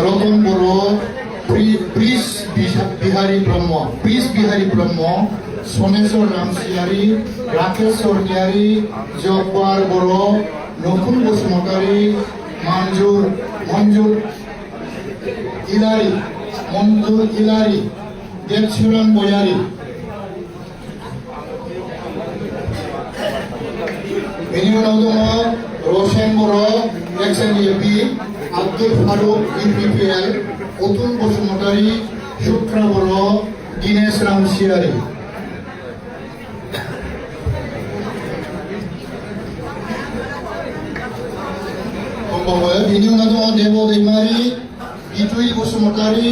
रतन बर' ब्रिज बिहारी ब्रह्म सनेश्वर रामसियारि राकेश स्वर्गियारि जब्बार बर' नकुल बसुमतारि मन्जुर इलारि देबसुरान बयारि बेनि उनाव दङ रसेन बर' एक्स-एन-ए-पि आब्दुल फारुक इउ-पि-पि-एल अतुल बसुमतारि सुत्रा बर' दिनेश रामसियारि बेनि उनाव दङ देब दैमारि बिथुइ बसुमतारि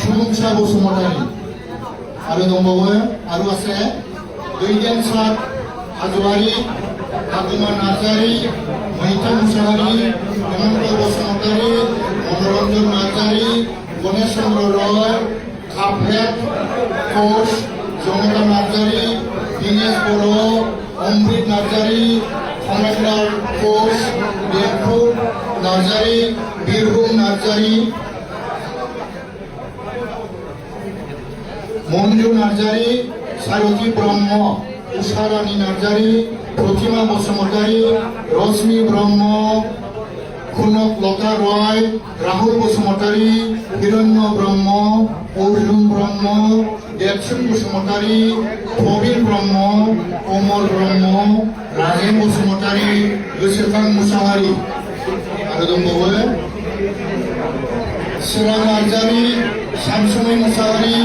सुबुंसा बसुमतारि आरो दंबावो आरो আছে दैदेनसार हाज'वारि आगुमा नार्जारि मैथा मुसाहारि हेमन्त बसुमतारि मनरन्जन नार्जारि गणेश चन्द्र रय काफेट घोष जमता नार्जारि दिनेश बर' अमृत नार्जारि कमललाल घोष देबफुर नार्जारि बिरभुम नार्जारि मन्जु नार्जारि सारथि ब्रह्म उषारानी नार्जारि प्रतिमा बसुमतारि रश्मि ब्रह्म खुनक लता रय राहुल बसुमतारि हिरण्य ब्रह्म अर्जुन ब्रह्म देबसुन बसुमतारि प्रबीण ब्रह्म कमल ब्रह्म राजेन बसुमतारि गोसोखां मुसाहारि आरो दंबावो सोरां नार्जारि सानसुमै मुसाहारि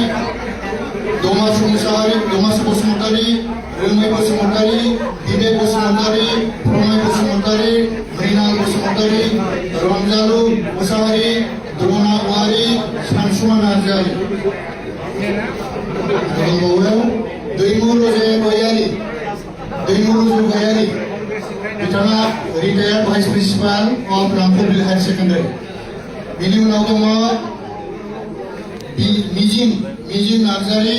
दमासु बसुमतारि रोङै बसुमतारि बिबेक बसुमतारि प्रनय बसुमतारि मृणाल बसुमतारि रंजालु मुसाहारि द्रना औवारि सानसुमा नार्जारि दंबावो दैमुरुजु गयारि बिथाङा retired vice principal of Rampurbil higher secondary बेनि उनाव दङ मिजिं नार्जारि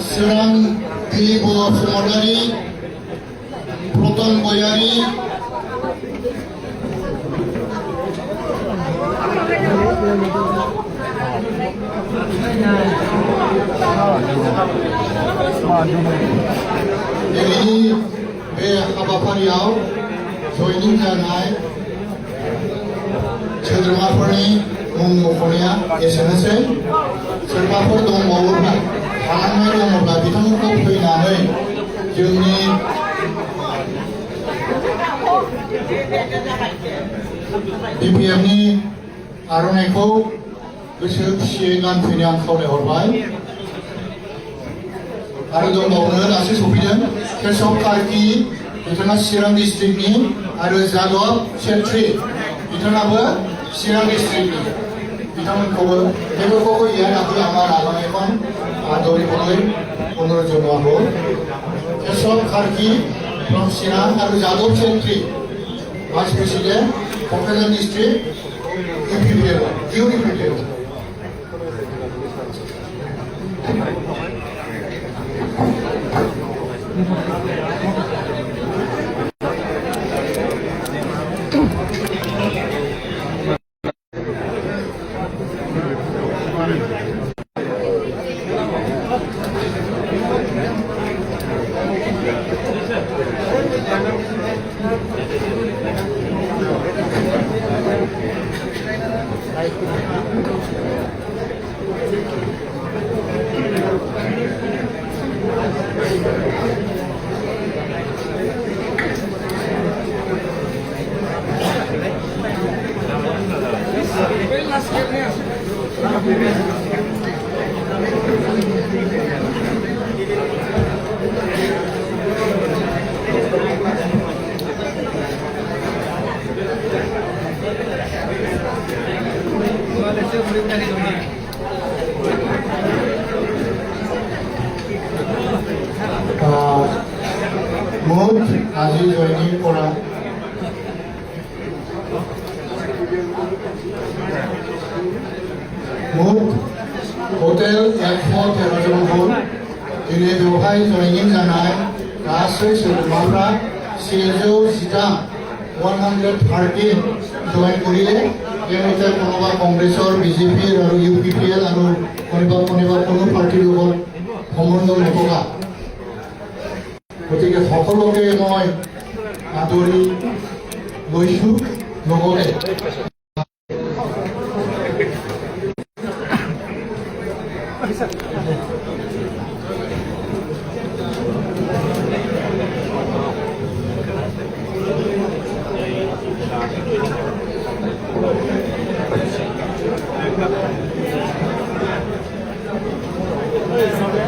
सोरां पि बसुमतारि प्रतन गयारि दिनैनि बे हाबाफारियाव जयनिं जानाय सोद्रोमाफोरनि मुं मख'नाया एसेनोसै सोरबाफोर दंबावोब्ला थालांनाय दङब्ला बिथांमोनखौ फैनानै जोंनि DPFनि आर'नाइखौ गोसो खुसियै गानफैनो आं खावलायहरबाय आरो दंबावो दासो सफैदों केशव कार्कि बिथाङा चिरां डिस्ट्रिक्टनि आरो जादब छेत्री बिथाङाबो चिरां डिस्ट्रिक्टनि बिथांमोनखौबो बेफोरखौबो ইয়াত আহি আমার আগামী এখন আদরিবলৈ অনুরোধ জনাবো কেশব কার্কি from চিরাং আৰু Yadav Chhetri vice president Kokrajhar district UPPL Mood as you joining for a Mood Hotel F4 Terrajon दिनै बेवहाय जयनिं जानाय गासै सोद्रोमाफ्रा 113 জইন কৰিলে তেওঁলোকে কোনোবা কংগ্ৰেছৰ বিজেপিৰ আৰু UPPL আৰু কোনোবা কোনো পাৰ্টিৰ লগত সম্বন্ধ নথকা গতিকে সকলোকে মই আদৰি লৈছোঁ লগতে Sorry.